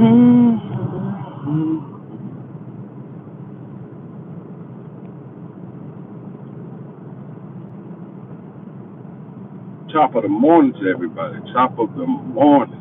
Top of the morning to everybody. Top of the morning.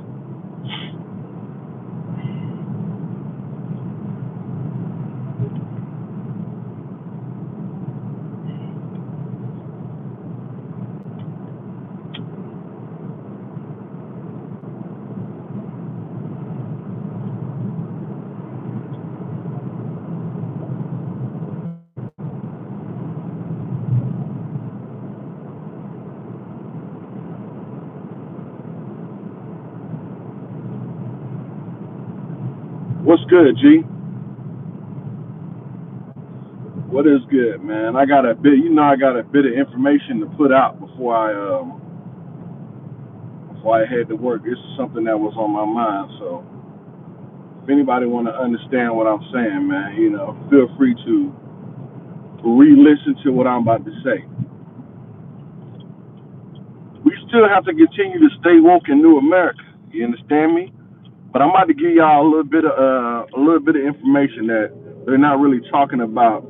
What's good, G? What is good, man? I got a bit, I got a bit of information to put out before I head to work. This is something that was on my mind. So if anybody want to understand what I'm saying, man, feel free to re-listen to what I'm about to say. We still have to continue to stay woke in New America. You understand me? But I'm about to give y'all a little bit of information that they're not really talking about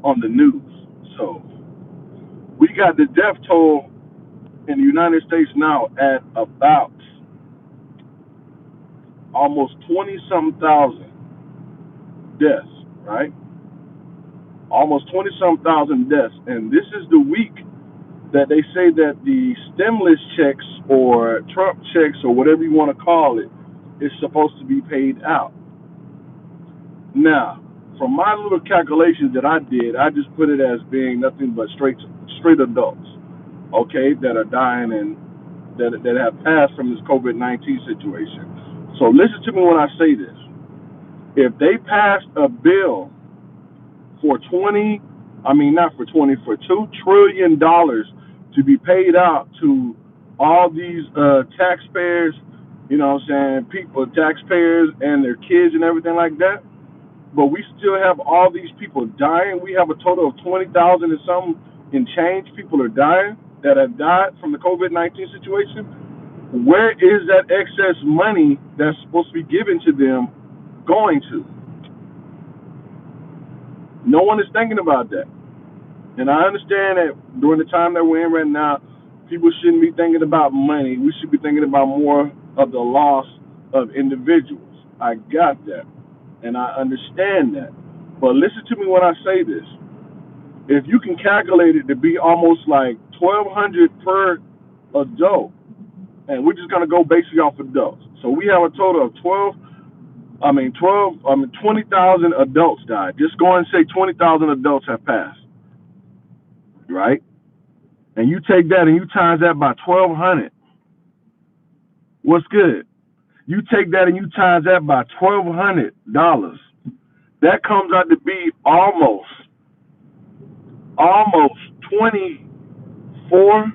on the news. So we got the death toll in the United States now at about almost 20 some thousand deaths, right? Almost 20 some thousand deaths. And this is the week that they say that the stimulus checks or Trump checks or whatever you want to call it is supposed to be paid out. Now, from my little calculations that I did, I just put it as being nothing but straight adults, okay, that are dying and that have passed from this COVID-19 situation. So listen to me when I say this. If they passed a bill for for $2 trillion to be paid out to all these taxpayers, taxpayers and their kids and everything like that, but we still have all these people dying. We have a total of 20,000 and some in change people are dying that have died from the COVID-19 situation. Where is that excess money that's supposed to be given to them going to? No one is thinking about that. And I understand that during the time that we're in right now, people shouldn't be thinking about money. We should be thinking about more of the loss of individuals. I got that. And I understand that. But listen to me when I say this. If you can calculate it to be almost like 1,200 per adult, and we're just going to go basically off adults. So we have a total of 20,000 adults died. Just go and say 20,000 adults have passed, right? And you take that and you times that by 1,200. What's good? You take that and you times that by $1,200. That comes out to be almost 24.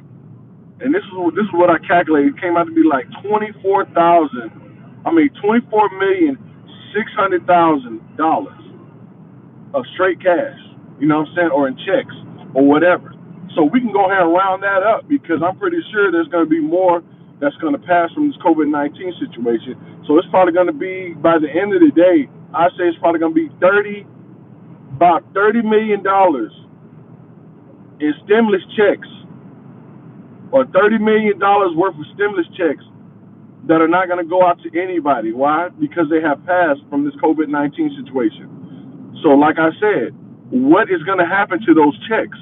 And this is what I calculated. It came out to be like 24,600,000 of straight cash. You know what I'm saying, or in checks or whatever. So we can go ahead and round that up because I'm pretty sure there's going to be more that's going to pass from this COVID-19 situation. So it's probably going to be, by the end of the day, I say it's probably going to be about $30 million in stimulus checks, or $30 million worth of stimulus checks that are not going to go out to anybody. Why? Because they have passed from this COVID-19 situation. So like I said, what is going to happen to those checks?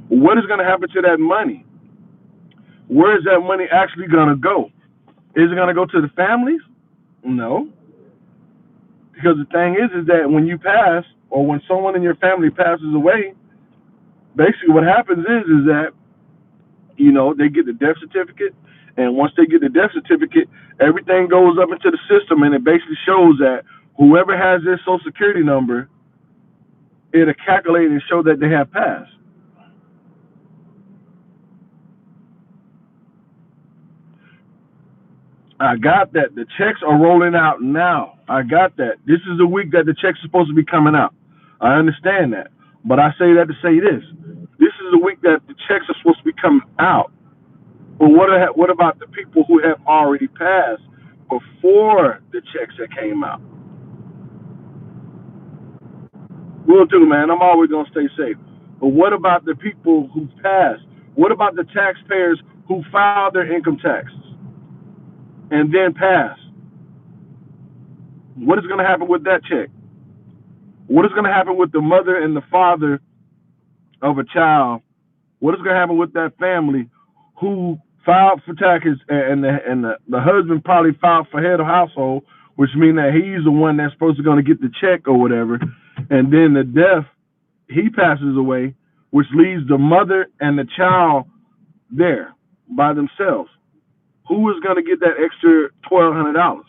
What is going to happen to that money? Where is that money actually going to go? Is it going to go to the families? No. Because the thing is that when you pass, or when someone in your family passes away, basically what happens is that, they get the death certificate. And once they get the death certificate, everything goes up into the system, and it basically shows that whoever has their social security number, it'll calculate and show that they have passed. I got that. The checks are rolling out now. I got that. This is the week that the checks are supposed to be coming out. I understand that. But I say that to say this. This is the week that the checks are supposed to be coming out. But what about the people who have already passed before the checks that came out. Will do, man. I'm always gonna stay safe. But what about the people who passed? What about the taxpayers who filed their income taxes and then passed? What is gonna happen with that check? What is gonna happen with the mother and the father of a child? What is gonna happen with that family who filed for taxes and the husband probably filed for head of household, which means that he's the one that's supposed to gonna get the check or whatever, and then the death he passes away, which leaves the mother and the child there by themselves. Who is going to get that extra $1,200?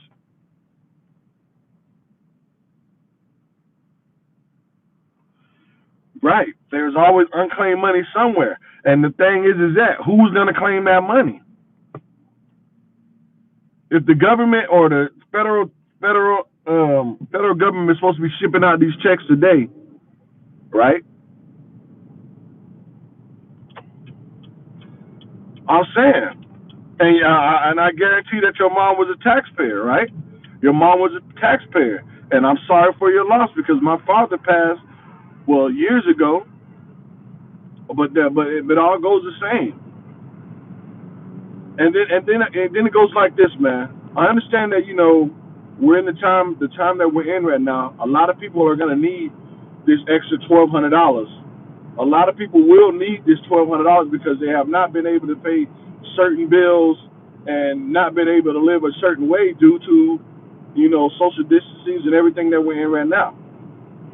Right. There's always unclaimed money somewhere. And the thing is that who's going to claim that money? If the government or the federal government is supposed to be shipping out these checks today, right? I'm saying, and I guarantee that your mom was a taxpayer, right? Your mom was a taxpayer, and I'm sorry for your loss because my father passed years ago, but it all goes the same. And then it goes like this, man. I understand that we're in the time that we're in right now. A lot of people are gonna need this extra $1,200. A lot of people will need this $1,200 because they have not been able to pay certain bills and not been able to live a certain way due to social distancing and everything that we're in right now.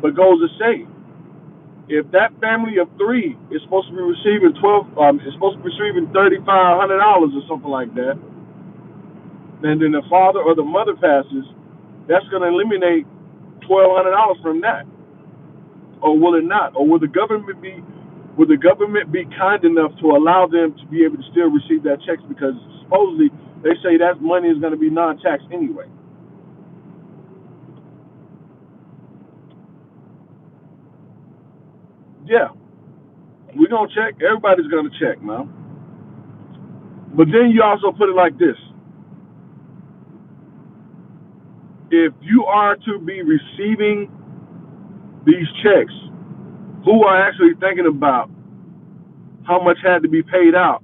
But goes to say, if that family of three is supposed to be receiving $3,500 or something like that, and then the father or the mother passes, that's going to eliminate $1,200 from that, or will it not? Or will the government be kind enough to allow them to be able to still receive that checks because supposedly they say that money is going to be non-taxed anyway. Yeah, we're going to check. Everybody's going to check, man. But then you also put it like this. If you are to be receiving these checks, who are actually thinking about how much had to be paid out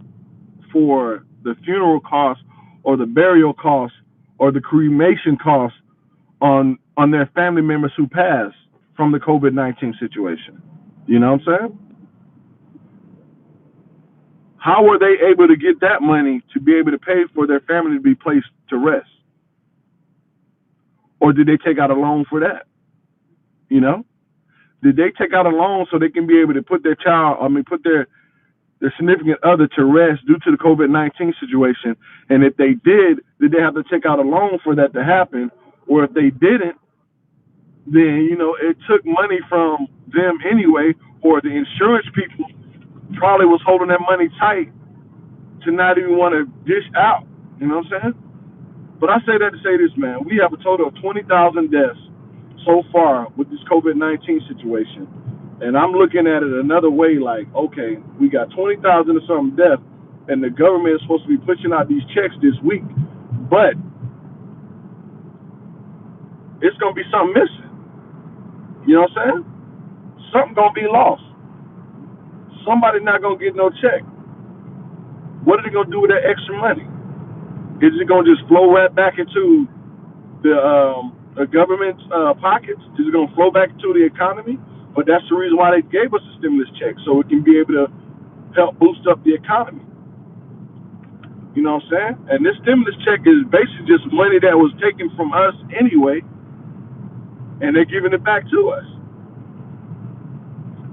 for the funeral costs or the burial costs or the cremation costs on their family members who passed from the COVID-19 situation? You know what I'm saying? How were they able to get that money to be able to pay for their family to be placed to rest? Or did they take out a loan for that? Did they take out a loan so they can be able to put their their significant other to rest due to the COVID-19 situation? And if they did they have to take out a loan for that to happen? Or if they didn't, then, it took money from them anyway, or the insurance people probably was holding that money tight to not even want to dish out. You know what I'm saying? But I say that to say this, man. We have a total of 20,000 deaths so far with this COVID-19 situation. And I'm looking at it another way, like, okay, we got 20,000 or something deaths, and the government is supposed to be pushing out these checks this week. But it's going to be something missing. You know what I'm saying? Something going to be lost. Somebody not going to get no check. What are they going to do with that extra money? Is it going to just flow right back into the government's pockets? Is it going to flow back into the economy? But that's the reason why they gave us a stimulus check, so it can be able to help boost up the economy. You know what I'm saying? And this stimulus check is basically just money that was taken from us anyway, and they're giving it back to us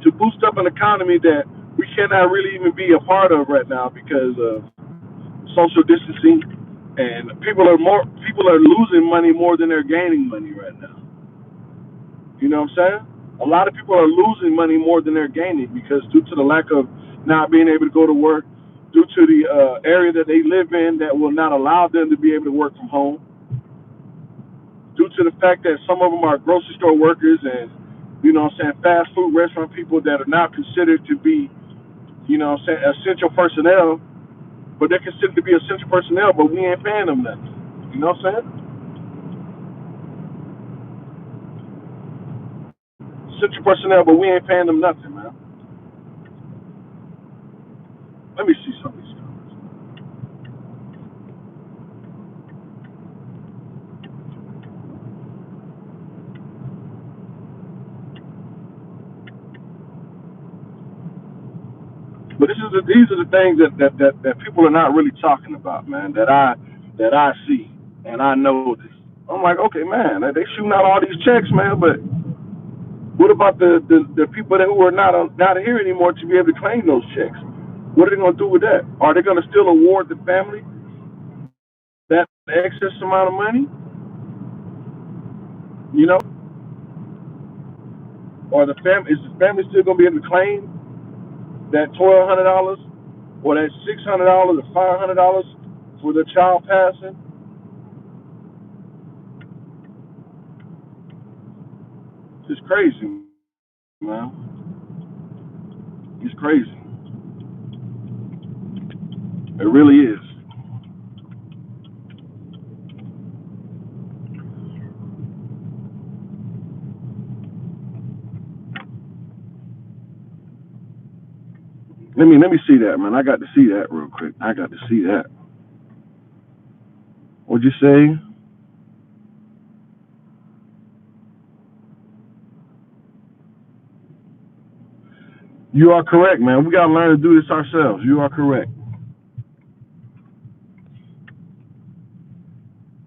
to boost up an economy that we cannot really even be a part of right now because of social distancing, and people are losing money more than they're gaining money right now. You know what I'm saying? A lot of people are losing money more than they're gaining because due to the lack of not being able to go to work, due to the area that they live in that will not allow them to be able to work from home, due to the fact that some of them are grocery store workers and, fast food restaurant people that are now considered to be, essential personnel, but they're considered to be essential personnel, but we ain't paying them nothing. You know what I'm saying? essential personnel, but we ain't paying them nothing, man. Let me see some of these comments. But these are the things that people are not really talking about, man. That I see and I notice. I'm like, okay, man, they shooting out all these checks, man. But what about the people that who are not here anymore to be able to claim those checks? What are they going to do with that? Are they going to still award the family that excess amount of money? You know, or is the family still going to be able to claim that $1,200 or that $600 or $500 for the child passing? It's crazy, man. It's crazy. It really is. Let me see that, man. I got to see that real quick. I got to see that. What'd you say? You are correct, man. We gotta learn to do this ourselves. You are correct.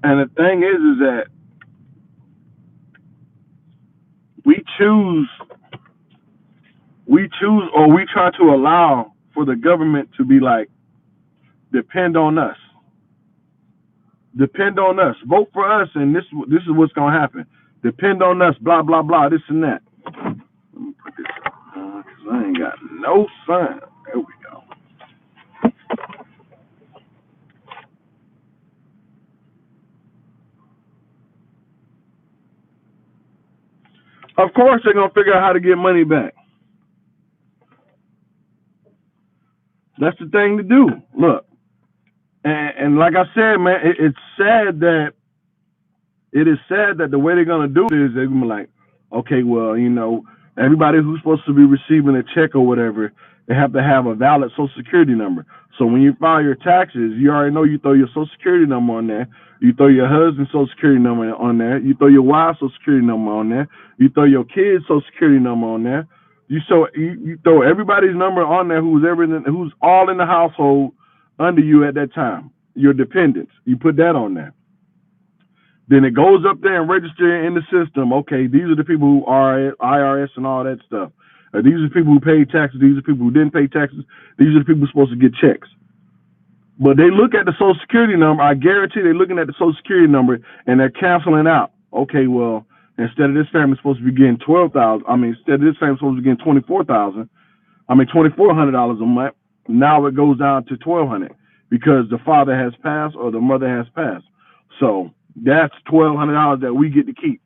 And the thing is that we choose, or we try to allow for the government to be like, depend on us, depend on us, vote for us, and this is what's gonna happen. Depend on us, blah blah blah, this and that. Let me put this up, 'cause I ain't got no sign. There we go. Of course, they're gonna figure out how to get money back. That's the thing to do. Look, and like I said, man, it's sad that the way they're gonna do it is they're gonna be like, okay, well, everybody who's supposed to be receiving a check or whatever, they have to have a valid Social Security number. So when you file your taxes, you already know you throw your Social Security number on there. You throw your husband's Social Security number on there. You throw your wife's Social Security number on there. You throw your kid's Social Security number on there. You throw everybody's number on there who's all in the household under you at that time. Your dependents. You put that on there. Then it goes up there and register in the system. Okay, these are the people who are IRS and all that stuff. These are the people who paid taxes. These are the people who didn't pay taxes. These are the people supposed to get checks. But they look at the Social Security number. I guarantee they're looking at the Social Security number and they're canceling out. Okay, well, instead of this family supposed to be getting instead of this family supposed to be getting $2,400 a month. Now it goes down to $1,200 because the father has passed or the mother has passed. So that's $1,200 that we get to keep.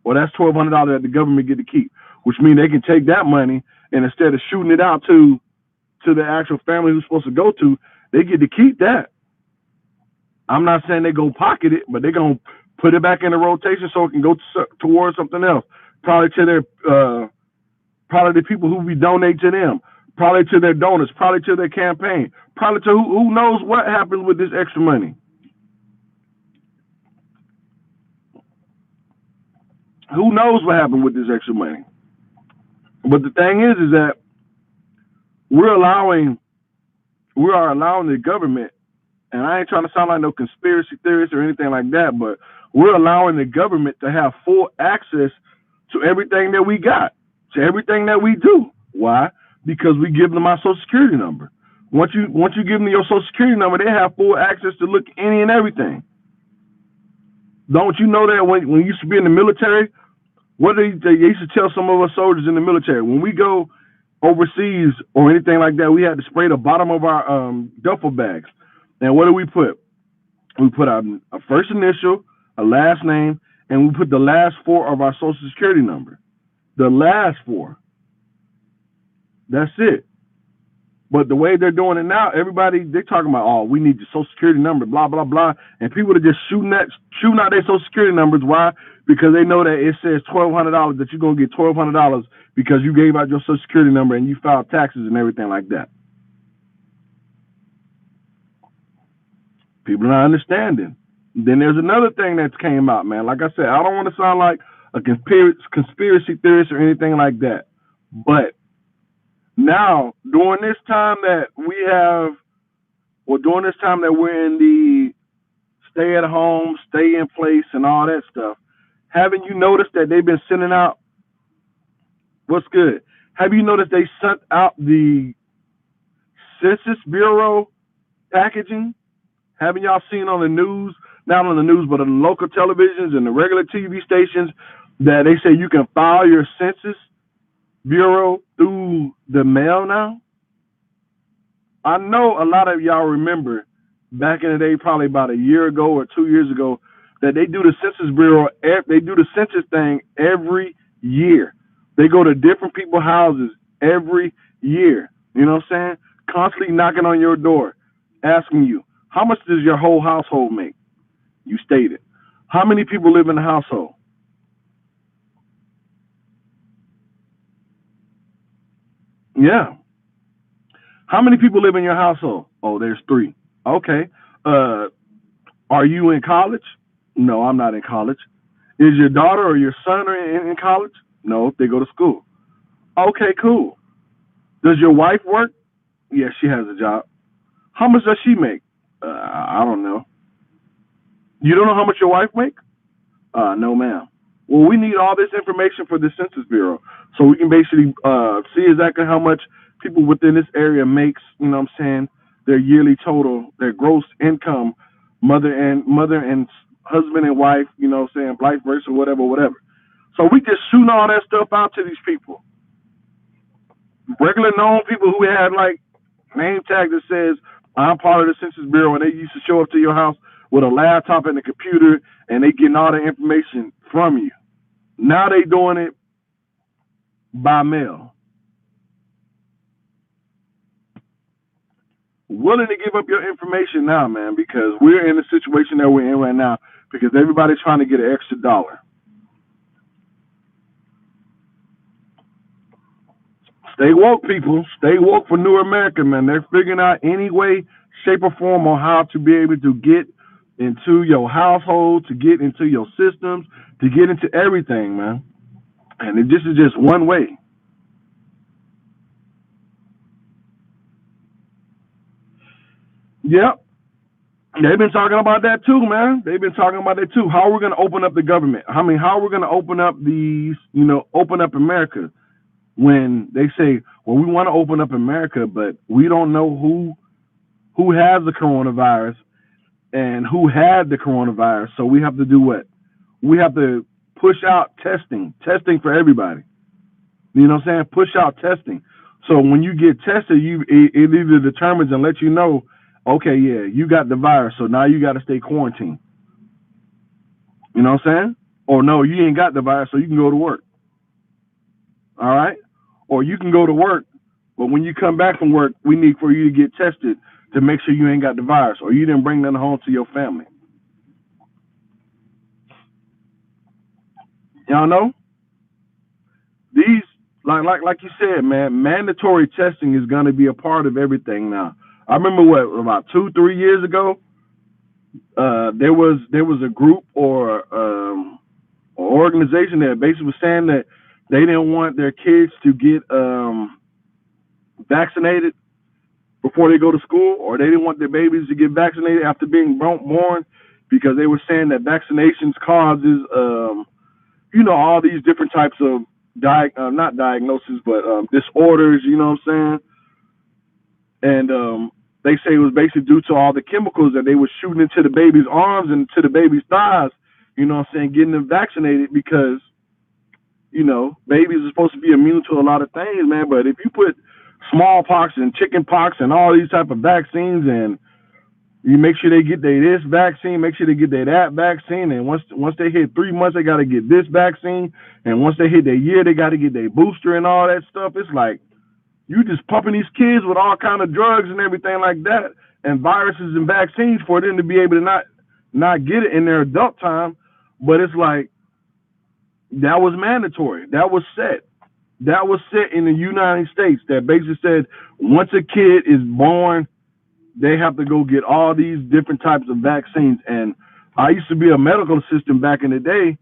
Or that's $1,200 that the government get to keep, which means they can take that money and instead of shooting it out to the actual family who's supposed to go to, they get to keep that. I'm not saying they go pocket it, but they're going to put it back in the rotation so it can go towards something else. Probably to the people who we donate to them, probably to their donors, probably to their campaign, probably to who knows what happens with this extra money. Who knows what happened with this extra money? But the thing is that we are allowing the government, and I ain't trying to sound like no conspiracy theorist or anything like that, but we're allowing the government to have full access to everything that we got, to everything that we do. Why? Because we give them our Social Security number. Once you give them your Social Security number, they have full access to look any and everything. Don't you know that when you used to be in the military, what they used to tell some of us soldiers in the military, when we go overseas or anything like that, we had to spray the bottom of our duffel bags. And what do we put? We put our first initial, a last name, and we put the last four of our Social Security number. The last four. That's it. But the way they're doing it now, everybody, they're talking about, oh, we need the Social Security number, blah, blah, blah. And people are just shooting out their Social Security numbers. Why? because they know that it says $1,200 that you're gonna get $1,200 because you gave out your Social Security number and you filed taxes and everything like that. People are not understanding. Then there's another thing that's came out, man. Like I said, I don't want to sound like a conspiracy theorist or anything like that, but now during this time that during this time that we're in the stay at home, stay in place, and all that stuff, haven't you noticed that they've been sending out? What's good? Have you noticed they sent out the Census Bureau packaging? Haven't y'all seen on the news? Not on the news, but on the local televisions and the regular TV stations that they say you can file your Census Bureau through the mail now? I know a lot of y'all remember back in the day, probably about a year ago or 2 years ago, that they do the Census Bureau, they do the census thing every year. They go to different people's houses every year. You know what I'm saying? Constantly knocking on your door, asking you, how much does your whole household make? You stated. How many people live in the household? Yeah. How many people live in your household? Oh, there's 3. Okay. Are you in college? No, I'm not in college. Is your daughter or your son in college? No, they go to school. Okay, cool. Does your wife work? Yes, she has a job. How much does she make? I don't know. You don't know how much your wife makes? No, ma'am. Well, we need all this information for the Census Bureau so we can basically see exactly how much people within this area makes, you know what I'm saying, their yearly total, their gross income, mother and husband and wife, you know what I'm saying, vice versa, whatever. So we just shooting all that stuff out to these people. Regular known people who had like name tag that says, I'm part of the Census Bureau, and they used to show up to your house with a laptop and a computer, and they getting all the information from you. Now they doing it by mail. Willing to give up your information now, man, because we're in the situation that we're in right now because everybody's trying to get an extra dollar. Stay woke, people. Stay woke for New America, man. They're figuring out any way, shape, or form on how to be able to get into your household, to get into your systems, to get into everything, man. And this is just one way. Yep. They've been talking about that too, man. They've been talking about that too. How are we going to open up the government? How are we going to open up these, open up America when they say, well, we want to open up America, but we don't know who has the coronavirus and who had the coronavirus. So we have to do what? We have to push out testing for everybody. You know what I'm saying? Push out testing. So when you get tested, it either determines and lets you know, okay, yeah, you got the virus, so now you got to stay quarantined. You know what I'm saying? Or no, you ain't got the virus, so you can go to work. All right? Or you can go to work, but when you come back from work, we need for you to get tested to make sure you ain't got the virus or you didn't bring nothing home to your family. Y'all know? These, like you said, man, mandatory testing is going to be a part of everything now. I remember about 2-3 years ago, there was a group or organization that basically was saying that they didn't want their kids to get vaccinated before they go to school, or they didn't want their babies to get vaccinated after being born because they were saying that vaccinations causes, all these different types of not diagnoses, but disorders, you know what I'm saying? And they say it was basically due to all the chemicals that they were shooting into the baby's arms and to the baby's thighs, you know what I'm saying, getting them vaccinated because, babies are supposed to be immune to a lot of things, man. But if you put smallpox and chickenpox and all these type of vaccines and you make sure they get this vaccine, make sure they get that vaccine, and once they hit 3 months, they got to get this vaccine, and once they hit their year, they got to get their booster and all that stuff. It's like you just pumping these kids with all kind of drugs and everything like that, and viruses and vaccines for them to be able to not get it in their adult time. But it's like That was mandatory. That was set. That was set in the United States. That basically said once a kid is born, they have to go get all these different types of vaccines. And I used to be a medical assistant back in the day,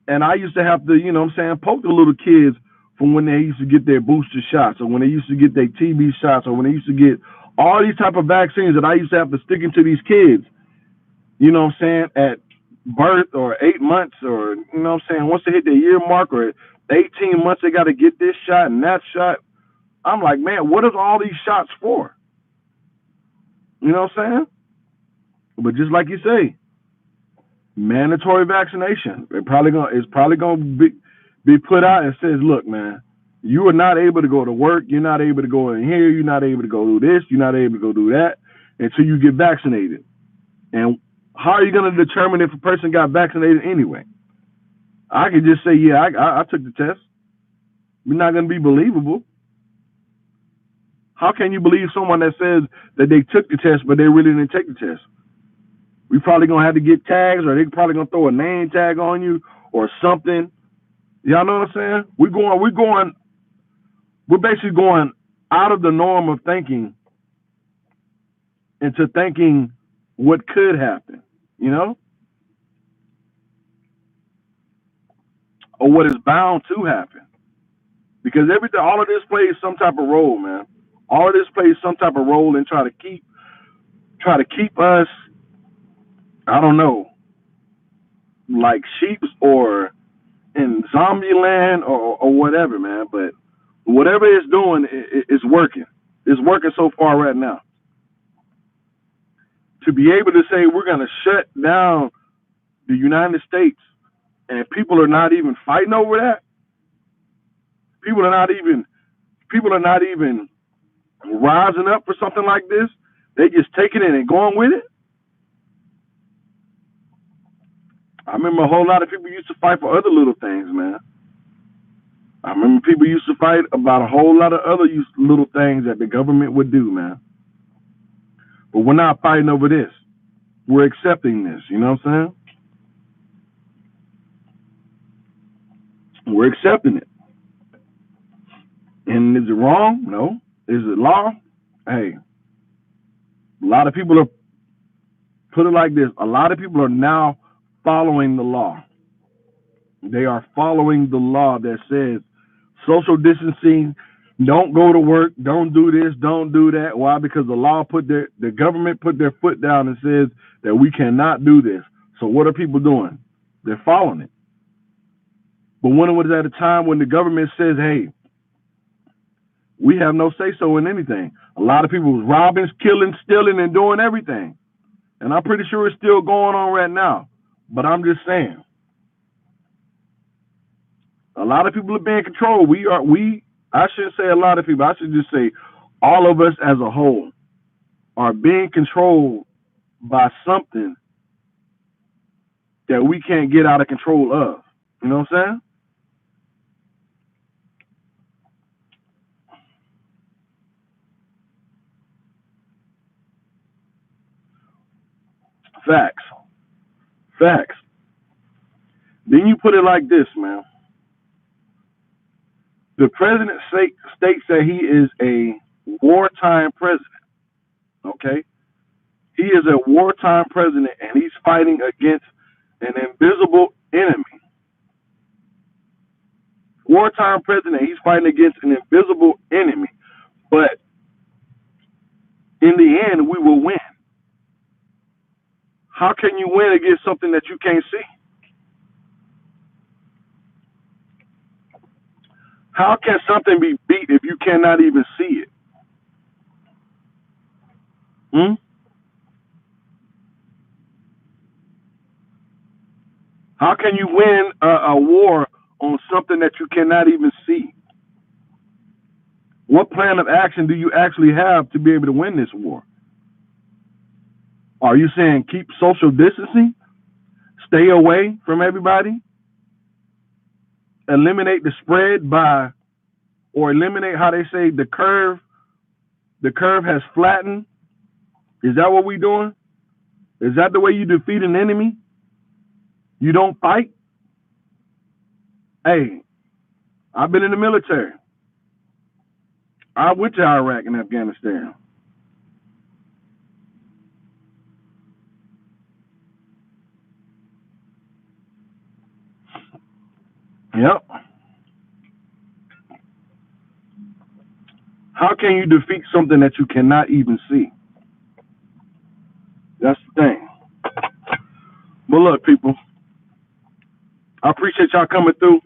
and I used to have to, you know what I'm saying, poke the little kids from when they used to get their booster shots, or when they used to get their TB shots, or when they used to get all these type of vaccines that I used to have to stick into these kids, you know what I'm saying, at birth or 8 months, or, you know what I'm saying, once they hit the year mark, or 18 months, they got to get this shot and that shot. I'm like, man, what is all these shots for? You know what I'm saying? But just like you say, mandatory vaccination. It's probably gonna be put out and says, look, man, you are not able to go to work, you're not able to go in here, you're not able to go do this, you're not able to go do that until you get vaccinated. And how are you gonna determine if a person got vaccinated anyway? I could just say, yeah, I took the test. We're not gonna be believable. How can you believe someone that says that they took the test but they really didn't take the test? We probably gonna have to get tags, or they probably gonna throw a name tag on you or something. Y'all know what I'm saying? We're basically going out of the norm of thinking into thinking what could happen, you know, or what is bound to happen. Because all of this plays some type of role, man. All of this plays some type of role in try to keep us, I don't know, like sheep or in zombie land, or whatever, man. But whatever it's doing, it's working. It's working so far right now. To be able to say we're going to shut down the United States, and people are not even fighting over that. People are not even rising up for something like this. They just taking it and going with it. I remember a whole lot of people used to fight for other little things, man. I remember people used to fight about a whole lot of other little things that the government would do, man. But we're not fighting over this. We're accepting this. You know what I'm saying? We're accepting it. And is it wrong? No. Is it law? Hey, a lot of people are, put it like this, a lot of people are now following the law. They are following the law that says social distancing, don't go to work, don't do this, don't do that. Why? Because the government put their foot down and says that we cannot do this. So what are people doing? They're following it. But when it was at a time when the government says, hey, we have no say-so in anything. A lot of people was robbing, killing, stealing, and doing everything. And I'm pretty sure it's still going on right now. But I'm just saying, a lot of people are being controlled. I shouldn't say a lot of people. I should just say all of us as a whole are being controlled by something that we can't get out of control of. You know what I'm saying? Facts. Facts. Then you put it like this, man. The president states that he is a wartime president. Okay? He is a wartime president, and he's fighting against an invisible enemy. Wartime president, he's fighting against an invisible enemy. But in the end, we will win. How can you win against something that you can't see? How can something be beat if you cannot even see it? Hmm? How can you win a war on something that you cannot even see? What plan of action do you actually have to be able to win this war? Are you saying keep social distancing? Stay away from everybody? Eliminate the spread by, or eliminate how they say the curve has flattened? Is that what we're doing? Is that the way you defeat an enemy? You don't fight? Hey, I've been in the military. I went to Iraq and Afghanistan. Yep. How can you defeat something that you cannot even see? That's the thing. But look, people, I appreciate y'all coming through.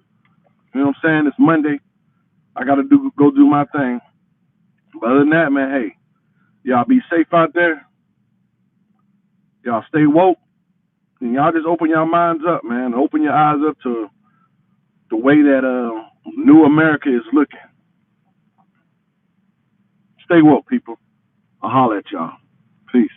You know what I'm saying? It's Monday. I gotta go do my thing. But other than that, man, hey, y'all be safe out there. Y'all stay woke. And y'all just open your minds up, man. Open your eyes up to the way that new America is looking. Stay woke, people. I'll holler at y'all. Peace.